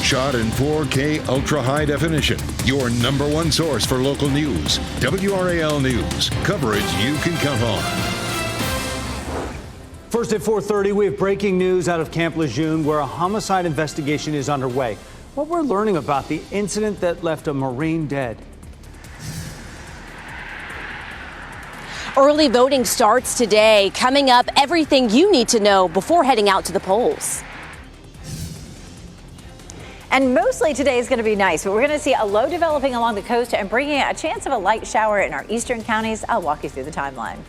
Shot in 4K ultra high definition. Your number one source for local news. WRAL News. Coverage you can count on. First at 4:30, we have breaking news out of Camp Lejeune, where a homicide investigation is underway. What we're learning about the incident that left a Marine dead. Early voting starts today. Coming up, everything you need to know before heading out to the polls. And mostly today is going to be nice, but we're going to see a low developing along the coast and bringing a chance of a light shower in our eastern counties. I'll walk you through the timeline.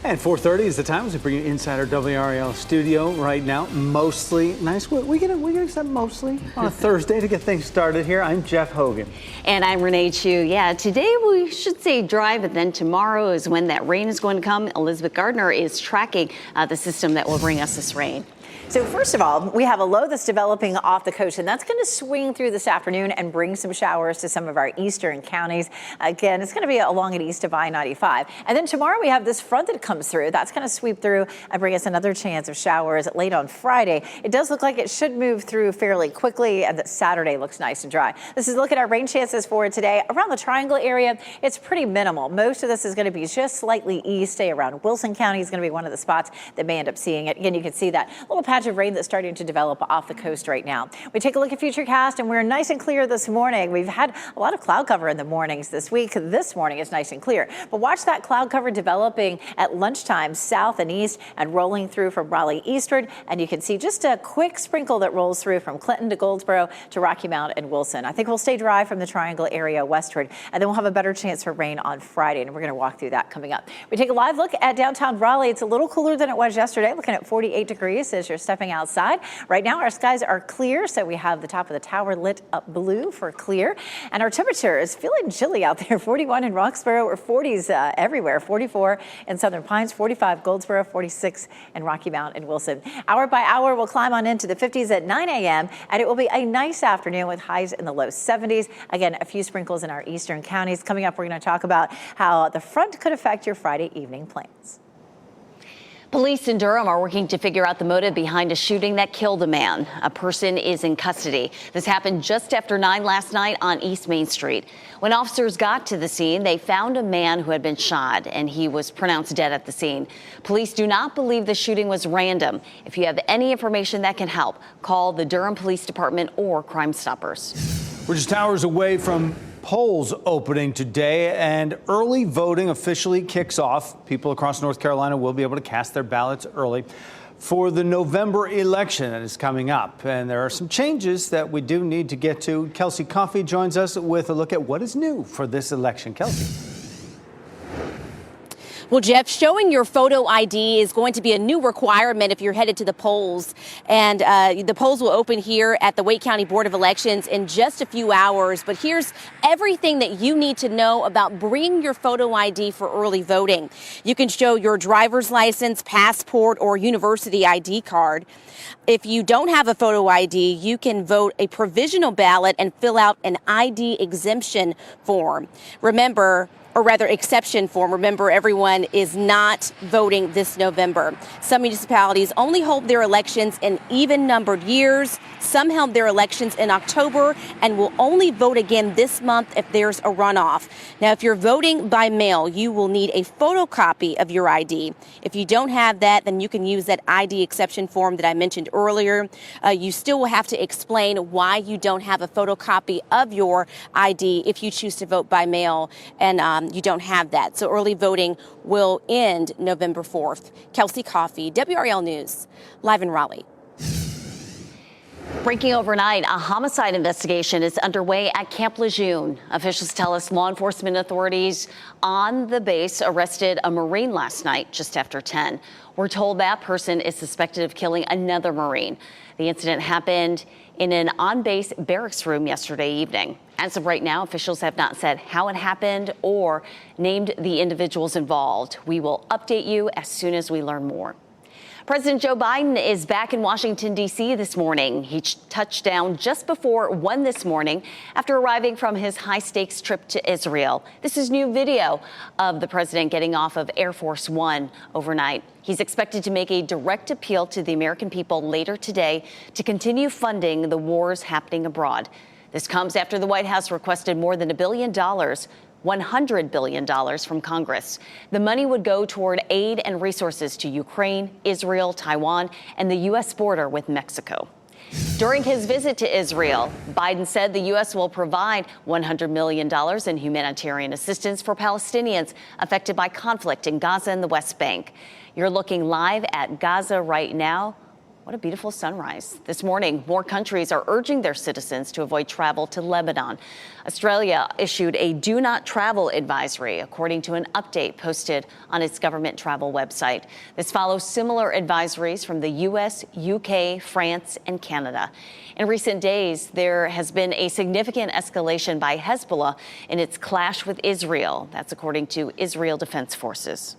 And 4:30 is the time as we bring you inside our WRAL studio right now. Mostly nice. We gonna accept mostly on a Thursday to get things started here. I'm Jeff Hogan. And I'm Renee Chu. Yeah, today we should say dry, but then tomorrow is when that rain is going to come. Elizabeth Gardner is tracking the system that will bring us this rain. So first of all, we have a low that's developing off the coast, and that's going to swing through this afternoon and bring some showers to some of our eastern counties. Again, it's going to be along and east of I-95. And then tomorrow we have this front that comes through. That's going to sweep through and bring us another chance of showers late on Friday. It does look like it should move through fairly quickly, and that Saturday looks nice and dry. This is a look at our rain chances for today. Around the Triangle area, it's pretty minimal. Most of this is going to be just slightly east. Say around Wilson County is going to be one of the spots that may end up seeing it. Again, you can see that little patch of rain that's starting to develop off the coast right now. We take a look at Futurecast, and we're nice and clear this morning. We've had a lot of cloud cover in the mornings this week. This morning is nice and clear, but watch that cloud cover developing at lunchtime south and east and rolling through from Raleigh eastward, and you can see just a quick sprinkle that rolls through from Clinton to Goldsboro to Rocky Mount and Wilson. I think we'll stay dry from the Triangle area westward, and then we'll have a better chance for rain on Friday, and we're going to walk through that coming up. We take a live look at downtown Raleigh. It's a little cooler than it was yesterday, looking at 48 degrees as you're stepping outside. Right now, our skies are clear, so we have the top of the tower lit up blue for clear. And our temperature is feeling chilly out there. 41 in Roxborough, or 40s everywhere. 44 in Southern Pines, 45 Goldsboro, 46 in Rocky Mount and Wilson. Hour by hour, we'll climb on into the 50s at 9 a.m., and it will be a nice afternoon with highs in the low 70s. Again, a few sprinkles in our eastern counties. Coming up, we're going to talk about how the front could affect your Friday evening plans. Police in Durham are working to figure out the motive behind a shooting that killed a man. A person is in custody. This happened just after 9 last night on East Main Street. When officers got to the scene, they found a man who had been shot, and he was pronounced dead at the scene. Police do not believe the shooting was random. If you have any information that can help, call the Durham Police Department or Crime Stoppers. We're just hours away from polls opening today, and early voting officially kicks off. People across North Carolina will be able to cast their ballots early for the November election that is coming up. And there are some changes that we do need to get to. Kelsey Coffey joins us with a look at what is new for this election. Kelsey. Well, Jeff, showing your photo ID is going to be a new requirement if you're headed to the polls. And the polls will open here at the Wake County Board of Elections in just a few hours. But here's everything that you need to know about bringing your photo ID for early voting. You can show your driver's license, passport, or university ID card. If you don't have a photo ID, you can vote a provisional ballot and fill out an ID exemption form. Exception form. Remember, everyone is not voting this November. Some municipalities only hold their elections in even-numbered years. Some held their elections in October and will only vote again this month if there's a runoff. Now, if you're voting by mail, you will need a photocopy of your ID. If you don't have that, then you can use that ID exception form that I mentioned earlier. You still will have to explain why you don't have a photocopy of your ID if you choose to vote by mail and you don't have that. So early voting will end November 4th. Kelsey Coffey, WRAL News, live in Raleigh. Breaking overnight, a homicide investigation is underway at Camp Lejeune. Officials tell us law enforcement authorities on the base arrested a Marine last night just after 10. We're told that person is suspected of killing another Marine. The incident happened in an on-base barracks room yesterday evening. As of right now, officials have not said how it happened or named the individuals involved. We will update you as soon as we learn more. President Joe Biden is back in Washington, D.C. this morning. He touched down just before 1 this morning after arriving from his high-stakes trip to Israel. This is new video of the president getting off of Air Force One overnight. He's expected to make a direct appeal to the American people later today to continue funding the wars happening abroad. This comes after the White House requested more than $1 billion, $100 billion from Congress. The money would go toward aid and resources to Ukraine, Israel, Taiwan, and the U.S. border with Mexico. During his visit to Israel, Biden said the U.S. will provide $100 million in humanitarian assistance for Palestinians affected by conflict in Gaza and the West Bank. You're looking live at Gaza right now. What a beautiful sunrise. This morning, more countries are urging their citizens to avoid travel to Lebanon. Australia issued a do not travel advisory, according to an update posted on its government travel website. This follows similar advisories from the U.S., UK, France, and Canada. In recent days, there has been a significant escalation by Hezbollah in its clash with Israel. That's according to Israel Defense Forces.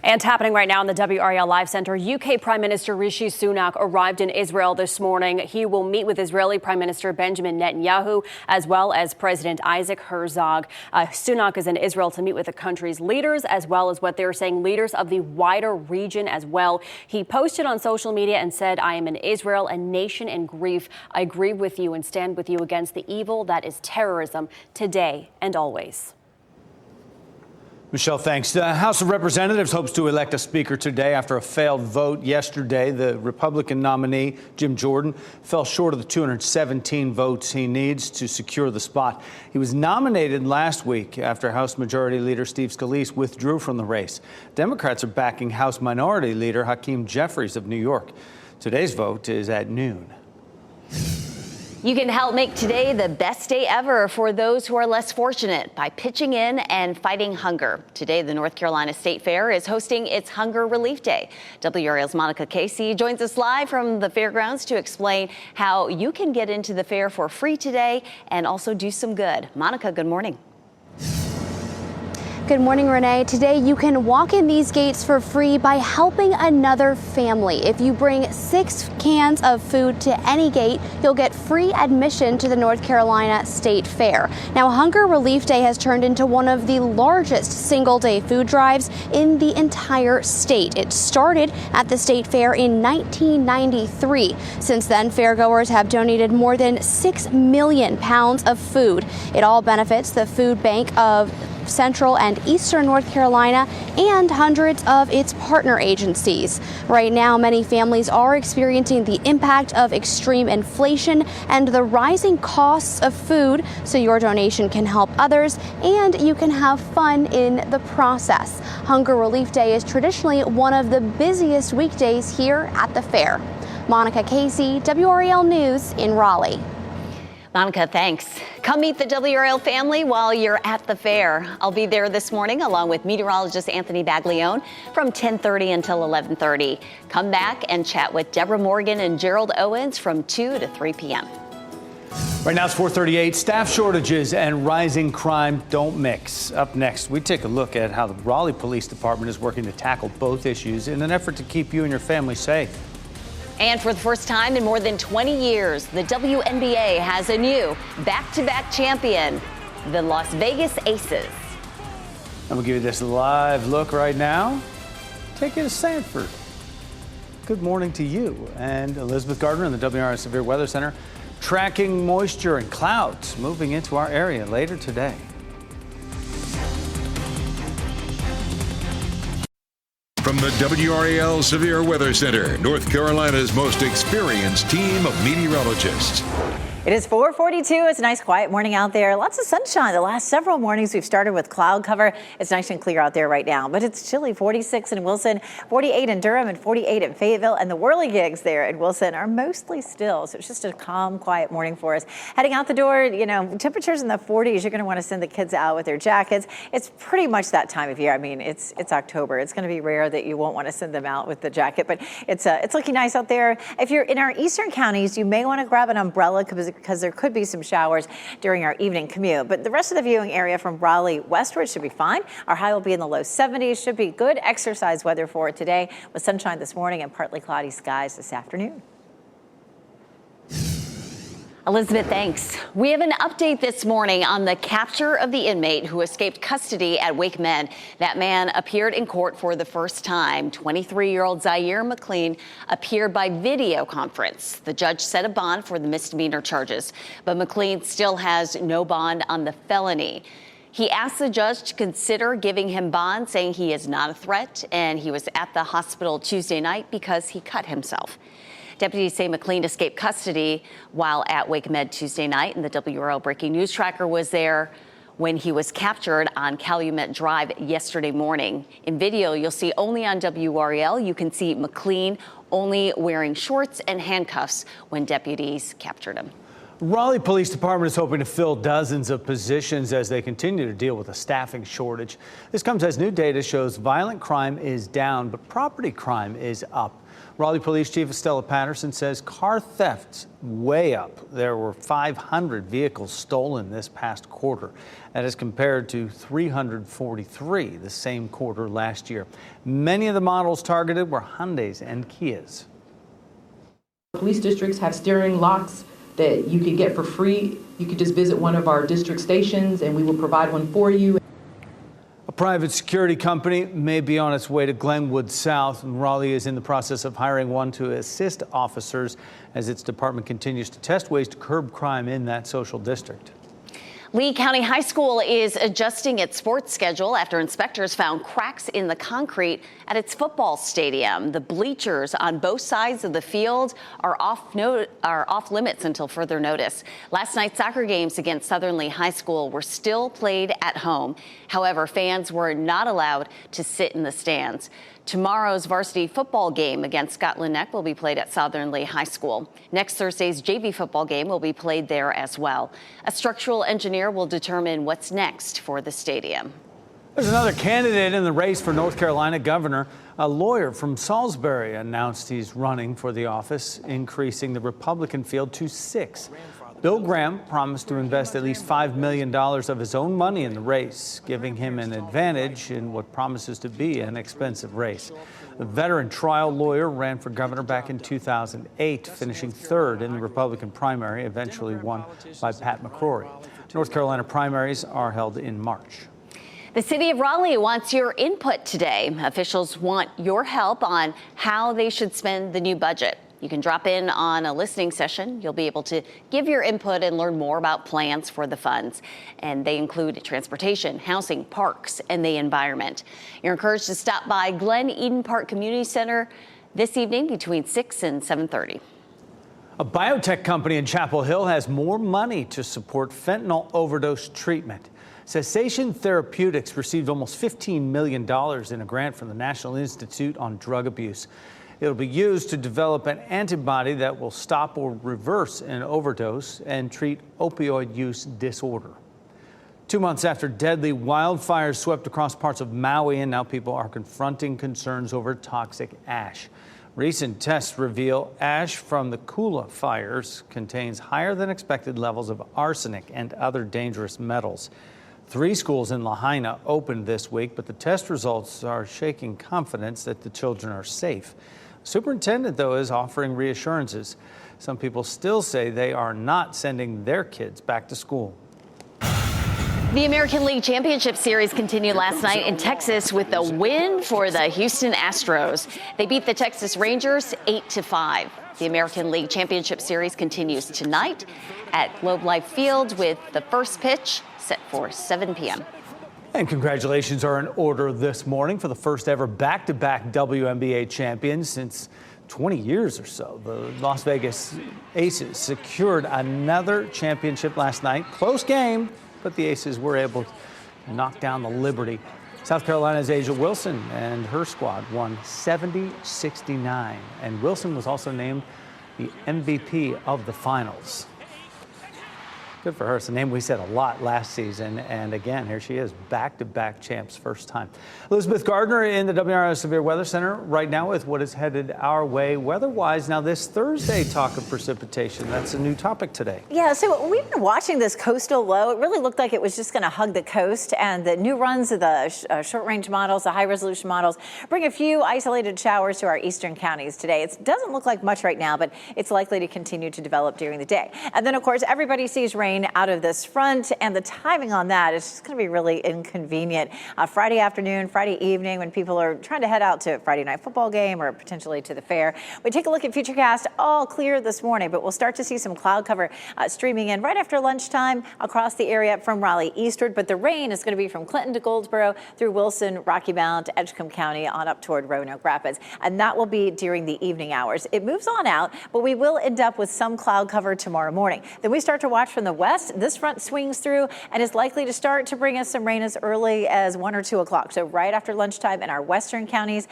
And happening right now in the WRAL Live Center, UK Prime Minister Rishi Sunak arrived in Israel this morning. He will meet with Israeli Prime Minister Benjamin Netanyahu, as well as President Isaac Herzog. Sunak is in Israel to meet with the country's leaders, as well as what they're saying, leaders of the wider region as well. He posted on social media and said, "I am in Israel, a nation in grief. I grieve with you and stand with you against the evil that is terrorism today and always." Michelle, thanks. The House of Representatives hopes to elect a speaker today after a failed vote yesterday. The Republican nominee, Jim Jordan, fell short of the 217 votes he needs to secure the spot. He was nominated last week after House Majority Leader Steve Scalise withdrew from the race. Democrats are backing House Minority Leader Hakeem Jeffries of New York. Today's vote is at noon. You can help make today the best day ever for those who are less fortunate by pitching in and fighting hunger. Today, the North Carolina State Fair is hosting its Hunger Relief Day. WRAL's Monica Casey joins us live from the fairgrounds to explain how you can get into the fair for free today and also do some good. Monica, good morning. Good morning, Renee. Today you can walk in these gates for free by helping another family. If you bring 6 cans of food to any gate, you'll get free admission to the North Carolina State Fair. Now, Hunger Relief Day has turned into one of the largest single-day food drives in the entire state. It started at the State Fair in 1993. Since then, fairgoers have donated more than 6 million pounds of food. It all benefits the food bank of Central and Eastern North Carolina and hundreds of its partner agencies. Right now, many families are experiencing the impact of extreme inflation and the rising costs of food, so your donation can help others and you can have fun in the process. Hunger Relief Day is traditionally one of the busiest weekdays here at the fair. Monica Casey, WRAL News in Raleigh. Monica, thanks. Come meet the WRAL family while you're at the fair. I'll be there this morning along with meteorologist Anthony Baglione from 10:30 until 11:30. Come back and chat with Deborah Morgan and Gerald Owens from 2 to 3 p.m. Right now it's 4:38. Staff shortages and rising crime don't mix. Up next, we take a look at how the Raleigh Police Department is working to tackle both issues in an effort to keep you and your family safe. And for the first time in more than 20 years, the WNBA has a new back-to-back champion, the Las Vegas Aces. I'm going to give you this live look right now. Take you to Sanford. Good morning to you and Elizabeth Gardner in the WRAL Severe Weather Center, tracking moisture and clouds moving into our area later today. From the WRAL Severe Weather Center, North Carolina's most experienced team of meteorologists. It is 4:42. It's a nice quiet morning out there. Lots of sunshine. The last several mornings we've started with cloud cover. It's nice and clear out there right now, but it's chilly. 46 in Wilson, 48 in Durham, and 48 in Fayetteville. And the whirligigs there in Wilson are mostly still. So it's just a calm, quiet morning for us. Heading out the door, temperatures in the 40s. You're going to want to send the kids out with their jackets. It's pretty much that time of year. I mean, it's October. It's going to be rare that you won't want to send them out with the jacket, but it's looking nice out there. If you're in our eastern counties, you may want to grab an umbrella because because there could be some showers during our evening commute. But the rest of the viewing area from Raleigh westward should be fine. Our high will be in the low 70s. Should be good exercise weather for today with sunshine this morning and partly cloudy skies this afternoon. Elizabeth, thanks. We have an update this morning on the capture of the inmate who escaped custody at Wake Med. That man appeared in court for the first time. 23-year-old Zaire McLean appeared by video conference. The judge set a bond for the misdemeanor charges, but McLean still has no bond on the felony. He asked the judge to consider giving him bond, saying he is not a threat, and he was at the hospital Tuesday night because he cut himself. Deputies say McLean escaped custody while at Wake Med Tuesday night, and the WRAL Breaking News Tracker was there when he was captured on Calumet Drive yesterday morning. In video, you'll see only on WRAL, you can see McLean only wearing shorts and handcuffs when deputies captured him. Raleigh Police Department is hoping to fill dozens of positions as they continue to deal with a staffing shortage. This comes as new data shows violent crime is down, but property crime is up. Raleigh Police Chief Estella Patterson says car thefts way up. There were 500 vehicles stolen this past quarter. That is compared to 343 the same quarter last year. Many of the models targeted were Hyundais and Kias. Police districts have steering locks that you could get for free. You could just visit one of our district stations and we will provide one for you. A private security company may be on its way to Glenwood South, and Raleigh is in the process of hiring one to assist officers as its department continues to test ways to curb crime in that social district. Lee County High School is adjusting its sports schedule after inspectors found cracks in the concrete at its football stadium. The bleachers on both sides of the field are off limits until further notice. Last night's soccer games against Southern Lee High School were still played at home. However, fans were not allowed to sit in the stands. Tomorrow's varsity football game against Scotland Neck will be played at Southern Lee High School. Next Thursday's JV football game will be played there as well. A structural engineer will determine what's next for the stadium. There's another candidate in the race for North Carolina governor. A lawyer from Salisbury announced he's running for the office, increasing the Republican field to 6. Bill Graham promised to invest at least $5 million of his own money in the race, giving him an advantage in what promises to be an expensive race. The veteran trial lawyer ran for governor back in 2008, finishing third in the Republican primary, eventually won by Pat McCrory. North Carolina primaries are held in March. The city of Raleigh wants your input today. Officials want your help on how they should spend the new budget. You can drop in on a listening session. You'll be able to give your input and learn more about plans for the funds. And they include transportation, housing, parks, and the environment. You're encouraged to stop by Glen Eden Park Community Center this evening between 6 and 7:30. A biotech company in Chapel Hill has more money to support fentanyl overdose treatment. Cessation Therapeutics received almost $15 million in a grant from the National Institute on Drug Abuse. It'll be used to develop an antibody that will stop or reverse an overdose and treat opioid use disorder. 2 months after deadly wildfires swept across parts of Maui, and now people are confronting concerns over toxic ash. Recent tests reveal ash from the Kula fires contains higher than expected levels of arsenic and other dangerous metals. 3 schools in Lahaina opened this week, but the test results are shaking confidence that the children are safe. Superintendent, though, is offering reassurances. Some people still say they are not sending their kids back to school. The American League Championship Series continued last night in Texas with a win for the Houston Astros. They beat the Texas Rangers 8-5. The American League Championship Series continues tonight at Globe Life Field with the first pitch set for 7 p.m. And congratulations are in order this morning for the first ever back-to-back WNBA champions since 20 years or so. The Las Vegas Aces secured another championship last night. Close game, but the Aces were able to knock down the Liberty. South Carolina's Asia Wilson and her squad won 70-69. And Wilson was also named the MVP of the finals. Good for her. It's a name we said a lot last season. And again, here she is, back-to-back champs, first time. Elizabeth Gardner in the WRAL Severe Weather Center right now with what is headed our way weather-wise. Now, this Thursday, talk of precipitation. That's a new topic today. Yeah, so we've been watching this coastal low. It really looked like it was just going to hug the coast. And the new runs of the short-range models, the high-resolution models, bring a few isolated showers to our eastern counties today. It doesn't look like much right now, but it's likely to continue to develop during the day. And then, of course, everybody sees rain out of this front, and the timing on that is just going to be really inconvenient. Friday afternoon, Friday evening, when people are trying to head out to a Friday night football game or potentially to the fair. We take a look at Futurecast, all clear this morning, but we'll start to see some cloud cover streaming in right after lunchtime across the area from Raleigh eastward, but the rain is going to be from Clinton to Goldsboro through Wilson, Rocky Mount, Edgecombe County on up toward Roanoke Rapids, and that will be during the evening hours. It moves on out, but we will end up with some cloud cover tomorrow morning. Then we start to watch from the west. This front swings through and is likely to start to bring us some rain as early as 1 or 2 o'clock. So right after lunchtime in our western counties,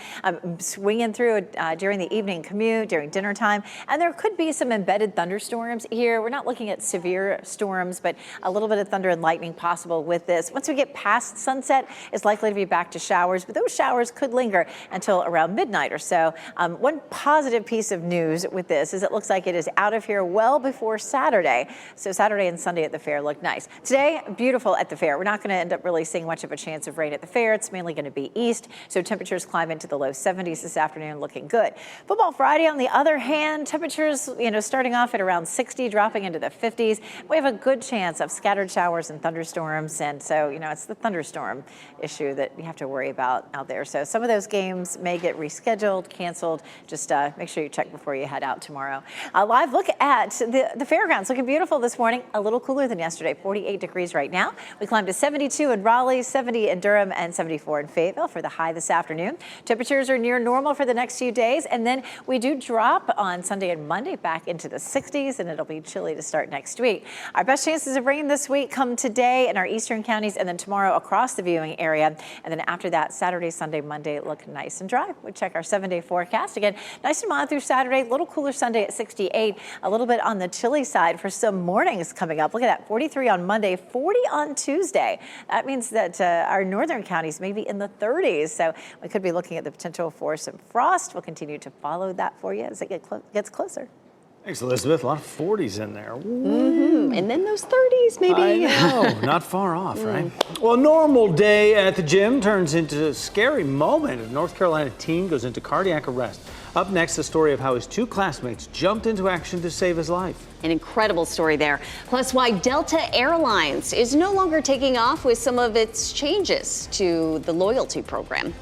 swinging through during the evening commute, during dinner time. And there could be some embedded thunderstorms here. We're not looking at severe storms, but a little bit of thunder and lightning possible with this. Once we get past sunset, it's likely to be back to showers, but those showers could linger until around midnight or so. One positive piece of news with this is it looks like it is out of here well before Saturday. So Saturday and Sunday at the fair look nice. Today, beautiful at the fair. We're not going to end up really seeing much of a chance of rain at the fair. It's mainly going to be east, so temperatures climb into the low 70s this afternoon, looking good. Football Friday, on the other hand, temperatures, starting off at around 60, dropping into the 50s. We have a good chance of scattered showers and thunderstorms, and so, it's the thunderstorm issue that you have to worry about out there. So some of those games may get rescheduled, canceled. Just make sure you check before you head out tomorrow. A live look at the fairgrounds, looking beautiful this morning. A little cooler than yesterday, 48 degrees right now. We climbed to 72 in Raleigh, 70 in Durham, and 74 in Fayetteville for the high this afternoon. Temperatures are near normal for the next few days, and then we do drop on Sunday and Monday back into the 60s, and it'll be chilly to start next week. Our best chances of rain this week come today in our eastern counties, and then tomorrow across the viewing area. And then after that, Saturday, Sunday, Monday look nice and dry. We check our 7-day forecast. Again, nice and mild through Saturday, a little cooler Sunday at 68, a little bit on the chilly side for some mornings coming up. Look at that, 43 on Monday, 40 on Tuesday. That means that our northern counties may be in the 30s. So we could be looking at the potential for some frost. We'll continue to follow that for you as it gets closer. Thanks, Elizabeth. A lot of 40s in there. And then those 30s, maybe. I know. Not far off, right? Well, a normal day at the gym turns into a scary moment. A North Carolina teen goes into cardiac arrest. Up next, the story of how his 2 classmates jumped into action to save his life. An incredible story there. Plus, why Delta Airlines is no longer taking off with some of its changes to the loyalty program.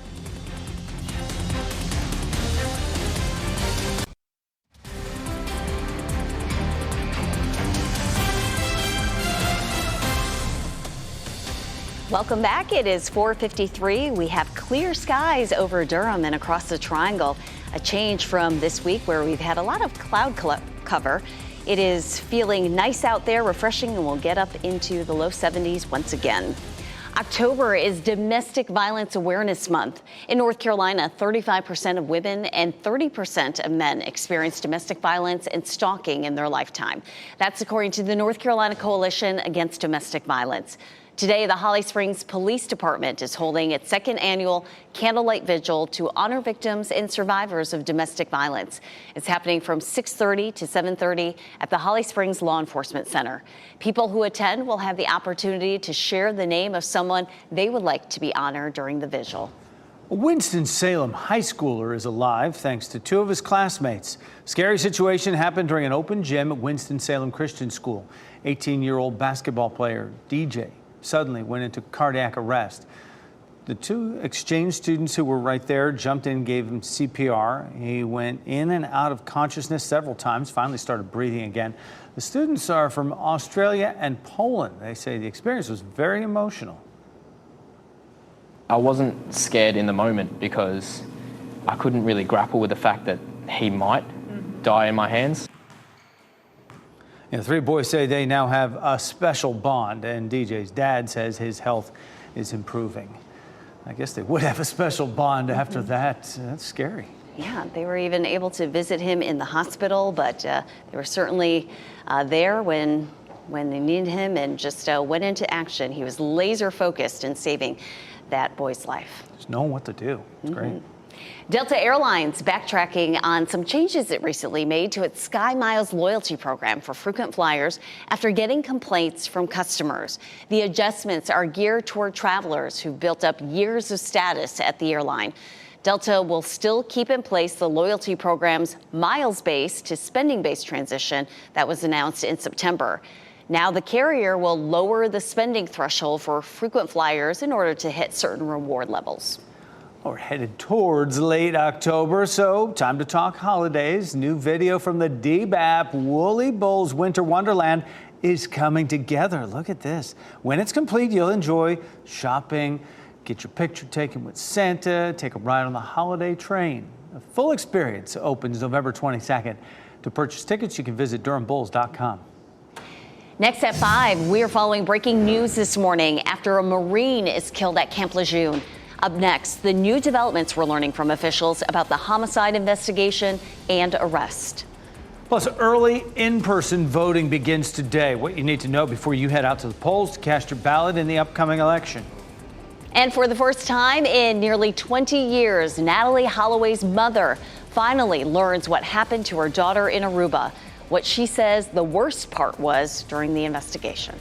Welcome back. It is 4:53. We have clear skies over Durham and across the Triangle. A change from this week where we've had a lot of cloud cover. It is feeling nice out there, refreshing, and we'll get up into the low 70s once again. October is Domestic Violence Awareness Month. In North Carolina, 35% of women and 30% of men experience domestic violence and stalking in their lifetime. That's according to the North Carolina Coalition Against Domestic Violence. Today, the Holly Springs Police Department is holding its 2nd annual Candlelight Vigil to honor victims and survivors of domestic violence. It's happening from 6:30 to 7:30 at the Holly Springs Law Enforcement Center. People who attend will have the opportunity to share the name of someone they would like to be honored during the vigil. A Winston-Salem high schooler is alive thanks to 2 of his classmates. Scary situation happened during an open gym at Winston-Salem Christian School. 18-year-old basketball player DJ suddenly went into cardiac arrest. The 2 exchange students who were right there jumped in and gave him CPR. He went in and out of consciousness several times, finally started breathing again. The students are from Australia and Poland. They say the experience was very emotional. I wasn't scared in the moment because I couldn't really grapple with the fact that he might die in my hands. The 3 boys say they now have a special bond, and DJ's dad says his health is improving. I guess they would have a special bond after that. That's scary. Yeah, they were even able to visit him in the hospital, but they were certainly there when when they needed him and just went into action. He was laser focused in saving that boy's life. Just knowing what to do. It's great. Delta Airlines backtracking on some changes it recently made to its Sky Miles loyalty program for frequent flyers after getting complaints from customers. The adjustments are geared toward travelers who've built up years of status at the airline. Delta will still keep in place the loyalty program's miles-based to spending-based transition that was announced in September. Now the carrier will lower the spending threshold for frequent flyers in order to hit certain reward levels. We're headed towards late October, so time to talk holidays. New video from the DBAP Woolly Bowls Winter Wonderland is coming together. Look at this. When it's complete, you'll enjoy shopping, get your picture taken with Santa, take a ride on the holiday train. The full experience opens November 22nd. To purchase tickets, you can visit DurhamBulls.com. Next at 5, we are following breaking news this morning after a Marine is killed at Camp Lejeune. Up next, the new developments we're learning from officials about the homicide investigation and arrest. Plus, early in-person voting begins today. What you need to know before you head out to the polls to cast your ballot in the upcoming election. And for the first time in nearly 20 years, Natalie Holloway's mother finally learns what happened to her daughter in Aruba. What she says the worst part was during the investigation.